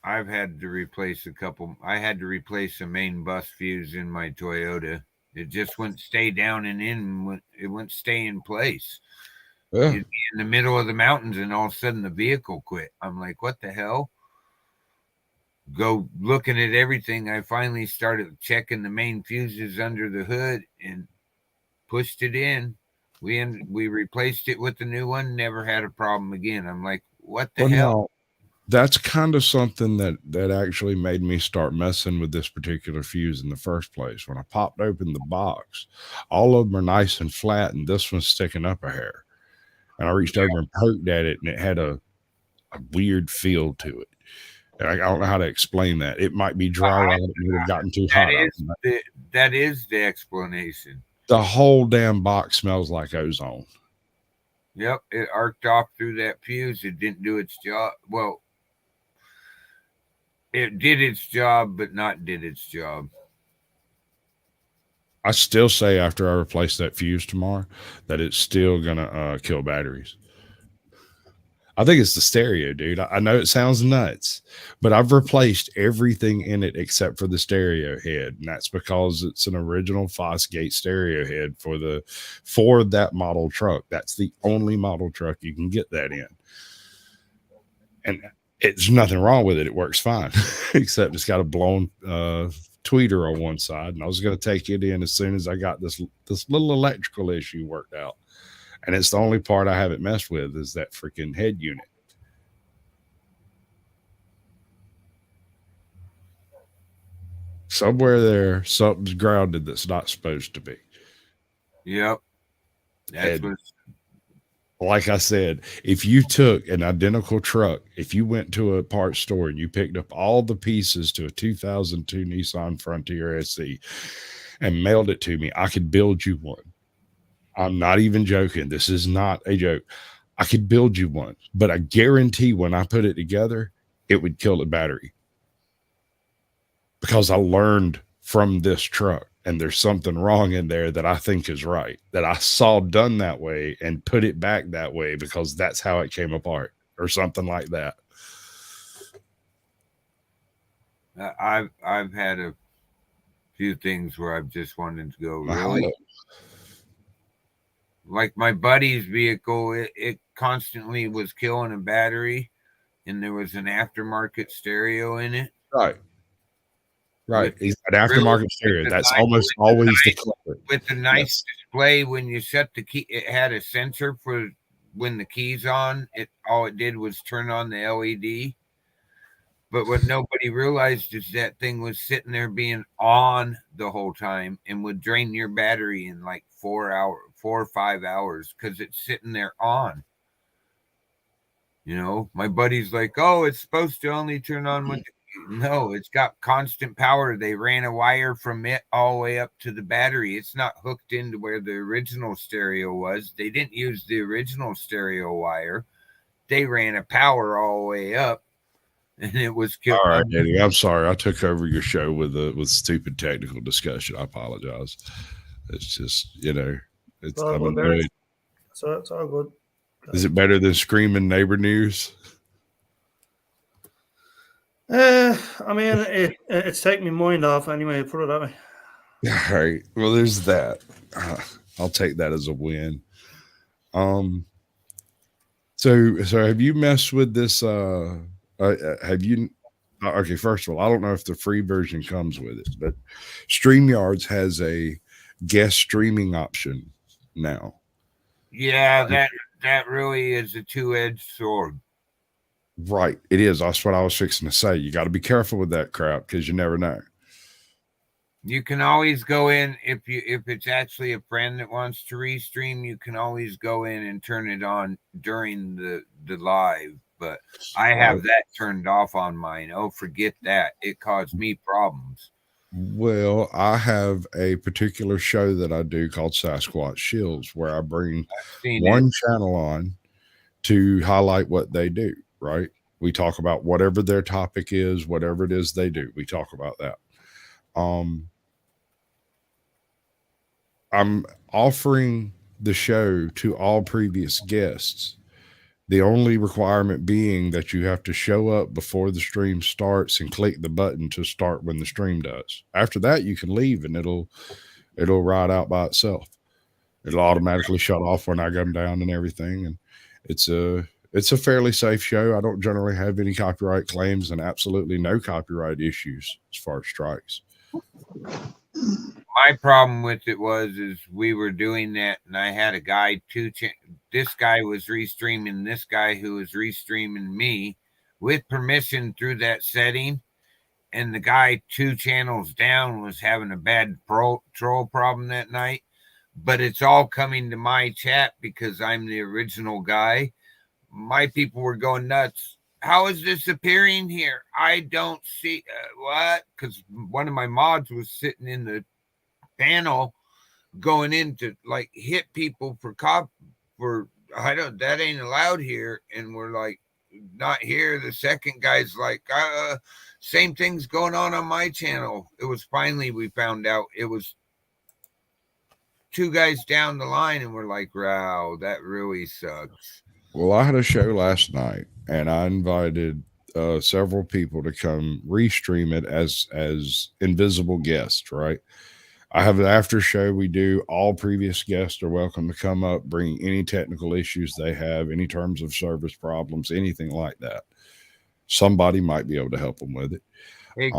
Speaker 4: I've had to replace a couple. I had to replace the main bus fuse in my Toyota. It just wouldn't stay down and in. It wouldn't stay in place.
Speaker 7: Yeah.
Speaker 4: You'd be in the middle of the mountains, and all of a sudden the vehicle quit. I'm like, what the hell? go looking at everything, I finally started checking the main fuses under the hood and pushed it in. We replaced it with the new one. Never had a problem again. I'm like, what the hell?
Speaker 7: No, that's kind of something that actually made me start messing with this particular fuse in the first place. When I popped open the box, all of them are nice and flat, and this one's sticking up a hair. And I reached over and poked at it, and it had a weird feel to it. And I don't know how to explain that. It might be drywall. It would have gotten too hot.
Speaker 4: That is the explanation.
Speaker 7: The whole damn box smells like ozone.
Speaker 4: Yep, it arced off through that fuse. It didn't do its job. Well, it did its job, but not did its job.
Speaker 7: I still say after I replace that fuse tomorrow that it's still gonna kill batteries. I think it's the stereo, dude. I know it sounds nuts, but I've replaced everything in it except for the stereo head, and that's because it's an original Fosgate stereo head for that model truck. That's the only model truck you can get that in, and it's nothing wrong with it. It works fine, except it's got a blown tweeter on one side, and I was going to take it in as soon as I got this little electrical issue worked out. And it's the only part I haven't messed with is that freaking head unit. Somewhere there, something's grounded that's not supposed to be.
Speaker 4: Yep. That's what.
Speaker 7: Like I said, if you took an identical truck, if you went to a parts store and you picked up all the pieces to a 2002 Nissan Frontier SE and mailed it to me, I could build you one. I'm not even joking. This is not a joke. I could build you one, but I guarantee when I put it together, it would kill the battery. Because I learned from this truck, and there's something wrong in there that I think is right, that I saw done that way and put it back that way because that's how it came apart or something like that.
Speaker 4: I've had a few things where I've just wanted to go, really? Like my buddy's vehicle, it constantly was killing a battery, and there was an aftermarket stereo in it.
Speaker 7: Right. It's an aftermarket stereo. That's almost always the culprit.
Speaker 4: With the nice display, when you set the key, it had a sensor for when the key's on. All it did was turn on the LED. But what nobody realized is that thing was sitting there being on the whole time and would drain your battery in like 4 or 5 hours because it's sitting there on. You know, my buddy's like, oh, it's supposed to only turn on when. No, it's got constant power. They ran a wire from it all the way up to the battery. It's not hooked into where the original stereo was. They didn't use the original stereo wire. They ran a power all the way up, and it was killed.
Speaker 7: All right, Eddie, I'm sorry. I took over your show with stupid technical discussion. I apologize. It's just, it's annoyed.
Speaker 1: So it's all good.
Speaker 7: Is it better than screaming neighbor news?
Speaker 1: I mean, it's taking my mind off anyway. Put it that way.
Speaker 7: All right. Well, there's that. I'll take that as a win. So have you messed with this? Have you? Okay, first of all, I don't know if the free version comes with it, but StreamYards has a guest streaming option now.
Speaker 4: Yeah, that really is a two-edged sword.
Speaker 7: Right. It is. That's what I was fixing to say. You got to be careful with that crap because you never know.
Speaker 4: You can always go in if it's actually a friend that wants to restream, you can always go in and turn it on during the live. But I have that turned off on mine. Oh, forget that. It caused me problems.
Speaker 7: Well, I have a particular show that I do called Sasquatch Shields where I bring one channel on to highlight what they do. Right. We talk about whatever their topic is, whatever it is they do. We talk about that. I'm offering the show to all previous guests. The only requirement being that you have to show up before the stream starts and click the button to start when the stream does. After that, you can leave and it'll ride out by itself. It'll automatically shut off when I come down and everything. And it's It's a fairly safe show. I don't generally have any copyright claims and absolutely no copyright issues as far as strikes.
Speaker 4: My problem with it is we were doing that, and I had a guy this guy was restreaming this guy who was restreaming me with permission through that setting, and the guy 2 channels down was having a bad troll problem that night. But it's all coming to my chat because I'm the original guy. My people were going nuts. How is this appearing here? I don't see what, because one of my mods was sitting in the panel going in to like hit people for that ain't allowed here, and we're like, not here. The second guy's like, same thing's going on my channel. It was finally we found out it was 2 guys down the line, and we're like, wow, that really sucks.
Speaker 7: Well, I had a show last night, and I invited several people to come restream it as invisible guests, right? I have an after show we do. All previous guests are welcome to come up, bring any technical issues they have, any terms of service problems, anything like that. Somebody might be able to help them with it.
Speaker 4: Hey,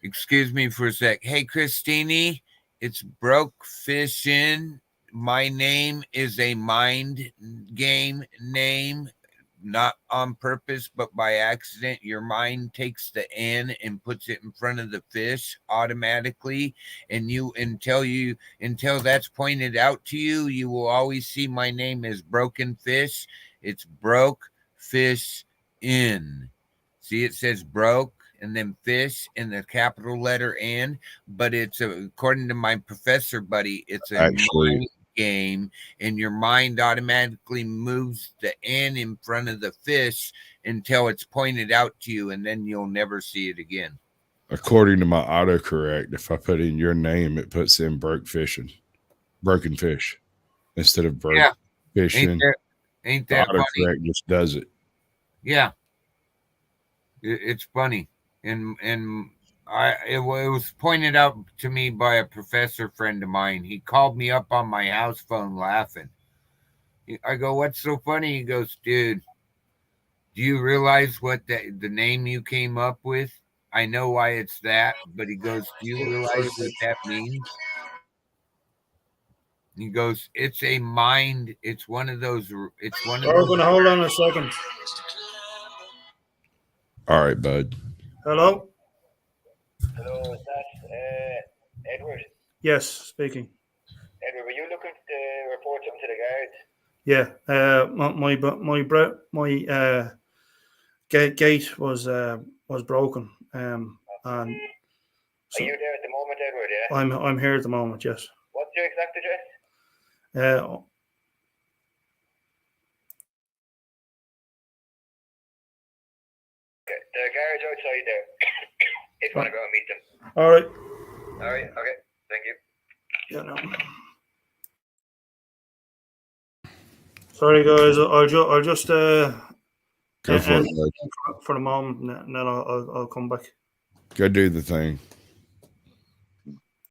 Speaker 4: excuse me for a sec. Hey, Christine, it's Broke Fishing. My name is a mind game name, not on purpose, but by accident. Your mind takes the N and puts it in front of the fish automatically. And until that's pointed out to you, you will always see my name as Broken Fish. It's Broke Fish In. See, it says broke and then fish and the capital letter N, but it's according to my professor buddy, it's actually game, and your mind automatically moves the N in front of the fish until it's pointed out to you, and then you'll never see it again.
Speaker 7: According to my autocorrect, if I put in your name, it puts in broken fish instead of broke fishing.
Speaker 4: Ain't that
Speaker 7: the autocorrect
Speaker 4: funny?
Speaker 7: Just does it.
Speaker 4: Yeah, it's funny, and it was pointed out to me by a professor friend of mine. He called me up on my house phone laughing. I go, "What's so funny?" He goes, "Dude, do you realize what the name you came up with? I know why it's that, but," he goes, "do you realize what that means?" He goes, "It's a mind. It's one of those. It's one of
Speaker 1: We're
Speaker 4: those."
Speaker 1: going to hold on a second.
Speaker 7: All right, bud.
Speaker 1: Hello?
Speaker 8: Hello, is that Edward?
Speaker 1: Yes, speaking.
Speaker 8: Edward, were you looking to report something to the guards?
Speaker 1: Yeah, my gate was broken. And
Speaker 8: Are you there at the moment, Edward? Yeah.
Speaker 1: I'm here at the moment. Yes.
Speaker 8: What's your exact address? Okay, the guards outside there. If you want to go and meet them.
Speaker 1: All right.
Speaker 8: All right. Okay. Thank you.
Speaker 1: Yeah. No. Sorry, guys. I'll just
Speaker 7: Go for it, bud.
Speaker 1: for the moment, and then I'll come back.
Speaker 7: Go do the thing.